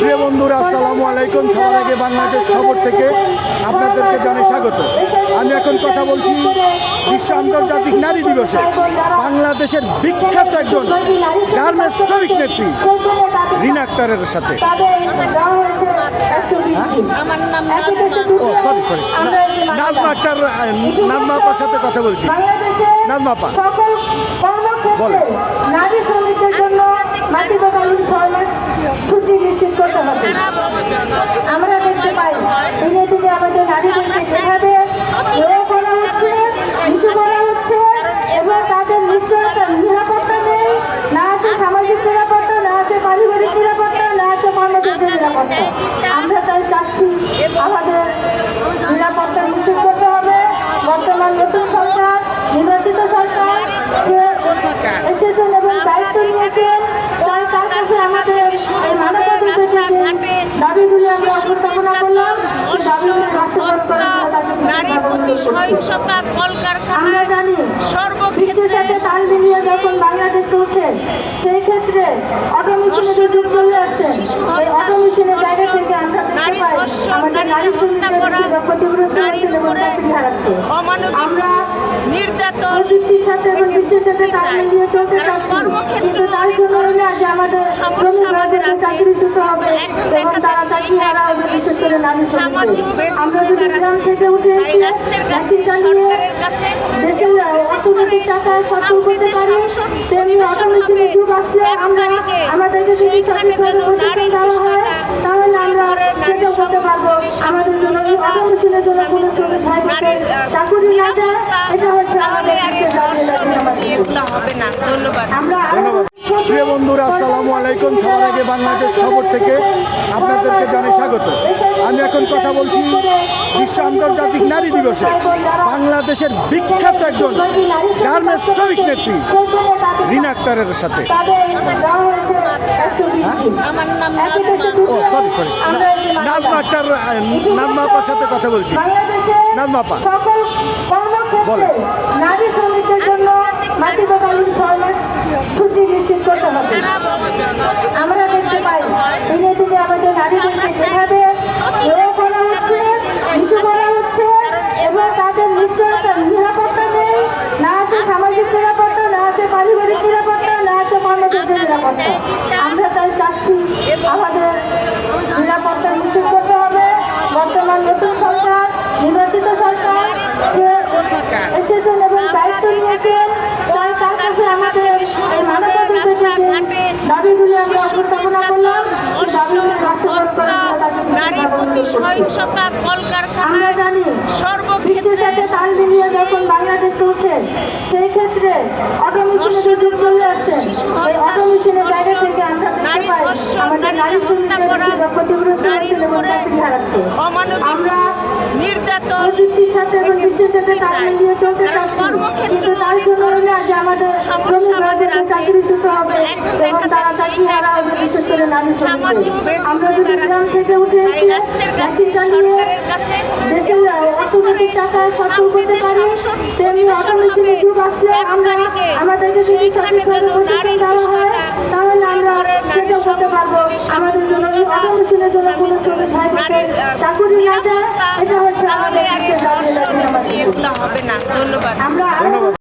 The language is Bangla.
প্রিয় বন্ধুরা, আসসালামু আলাইকুম। সবার আগে বাংলাদেশ খবর থেকে আপনাদেরকে জানাই স্বাগত। আমি এখন কথা বলছি বিশ্ব আন্তর্জাতিক নারী দিবসে বাংলাদেশের বিখ্যাত একজন গার্মেন্টস শ্রমিক নেত্রী রিনা আক্তারের সাথে। আমার নাম সরি নাজমা আক্তার, নাজমা আপার সাথে কথা বলছি। নাজমা আপা বলেন। নারী শ্রমিকদের জন্য মাতৃত্বকালীন ছুটি নিশ্চিত করতে হবে। আমরা দেখতে পাই দিনে দিনে আমাদের নারীদেরকে যেভাবে করা হচ্ছে, নিচু করা হচ্ছে এবং তাদের নিশ্চয়তা নিরাপত্তা নেই। না আছে সামাজিক নিরাপত্তা, না আছে পারিবারিক নিরাপত্তা, না আছে কর্মক্ষেত্রে নিরাপত্তা। আমরা তাই চাচ্ছি আমাদের নিরাপত্তা নিশ্চিত করতে হবে। বর্তমান নতুন সরকার, নির্বাচিত সরকার এসেছেন এবং দায়িত্ব নিয়েছেন। তাই তার কাছে আমাদের এই মানবাধিকার দাবিগুলি আমরা উপস্থাপনা করলাম। দাবিগুলি বাস্তবায়ন করার সহিংসতা, কলকারখানা, আমরা জানি সর্বক্ষেত্রে সাথে তাল মিলিয়ে যখন বাংলাদেশ চলছে, সেই ক্ষেত্রে অটোমেশনের যে যুগ চলে আসছে, এই অটোমেশনের জায়গা থেকে আমরা দেখতে পাই আমাদের নারী শ্রমিকদের ক্ষতিগ্রস্ত হচ্ছে এবং চাকরি হারাচ্ছে। আমরা নির্যাতন প্রযুক্তির সাথে এবং বিশ্বের সাথে তাল মিলিয়ে চলতে চাচ্ছি, কিন্তু তার জন্য হলে আজ আমাদের শ্রমিকদের চাকরিচ্যুত হবে এবং তারা চাকরি হারা হবে, বিশেষ করে নারী শ্রমিকদের। আমরা যদি গ্রাম থেকে উঠে এসে চাকরি চালিয়ে দেশের অর্থনৈতিক টাকায় খরচ করতে পারি, তেমনি অটোমেশনের যুগ আসলে আমরা আমাদেরকে যদি চাকরি দেওয়া হয় তাহলে আমরা সেটা করতে পারবো। আমাদের জন্য এই অটোমেশনের জন্য কোনো শ্রমিক ভাইদের চাকরি না দেয়, এটা হচ্ছে আমাদের হবে না। ধন্যবাদ। প্রিয় বন্ধুরা, আসসালামু আলাইকুম। সবার আগে বাংলাদেশ খবর থেকে আপনাদেরকে জানাই স্বাগত। আমি এখন কথা বলছি বিশ্ব আন্তর্জাতিক নারী দিবসে বাংলাদেশের বিখ্যাত একজন গার্মেন্টস শ্রমিক নেত্রী রিনা আক্তারের সাথে। আমার নাম সরি নাজমা আক্তার, নাজমা আপার সাথে কথা বলছি। নাজমা আপা বলেন। নারী শ্রমিকদের জন্য মাতৃত্বকালীন ছুটি নিশ্চিত করতে হবে। আমরা দেখতে পাই দিনে দিনে আমাদের নারীদেরকে যেভাবে করা হচ্ছে, নিচু করা হচ্ছে এবং তাদের নিশ্চয়তা নিরাপত্তা নেই। না আছে সামাজিক নিরাপত্তা, না আছে পারিবারিক নিরাপত্তা, না আছে কর্মক্ষেত্রে নিরাপত্তা। আমরা তাই চাচ্ছি আমাদের নিরাপত্তা নিশ্চিত করতে হবে। বর্তমান নতুন সরকার, নির্বাচিত সরকার এসেছেন এবং দায়িত্ব নিয়েছেন। তাই তার কাছে আমাদের এই মানবাধিকার দাবিগুলি আমরা উপস্থাপনা করলাম। দাবিগুলি বাস্তবায়ন করার নারীর প্রতি সহিংসতা, কলকারখানা, আমরা জানি সর্বক্ষেত্রে সাথে তাল মিলিয়ে যখন বাংলাদেশ চলছে, সেই ক্ষেত্রে অটোমেশনের যে যুগ চলে আসছে, এই অটোমেশনের জায়গা থেকে আমরা দেখতে পাই আমাদের নারী শ্রমিকদের ক্ষতিগ্রস্ত হচ্ছে এবং চাকরি হারাচ্ছে। আমরা নির্যাতন, প্রযুক্তির সাথে এবং বিশ্বের সাথে তাল মিলিয়ে চলতে চাচ্ছি, কিন্তু তার জন্য হলে আজ আমাদের শ্রমিকদের চাকরিচ্যুত হবে এবং তারা চাকরি হারা হবে, বিশেষ করে নারী শ্রমিকদের। আমরা যদি গ্রাম থেকে উঠে এসে চাকরি চালিয়ে দেশের অর্থনৈতিক টাকায় খরচ করতে পারি, তেমনি অটোমেশনের যুগ আসলে আমরা আমাদেরকে যদি চাকরি দেওয়া হয় তাহলে আমরা সেটা করতে পারবো। আমাদের জন্য এই অটোমেশনের জন্য কোনো শ্রমিক ভাইদের চাকরি না দেয়, এটা হচ্ছে আমাদের হবে না। ধন্যবাদ। আমরা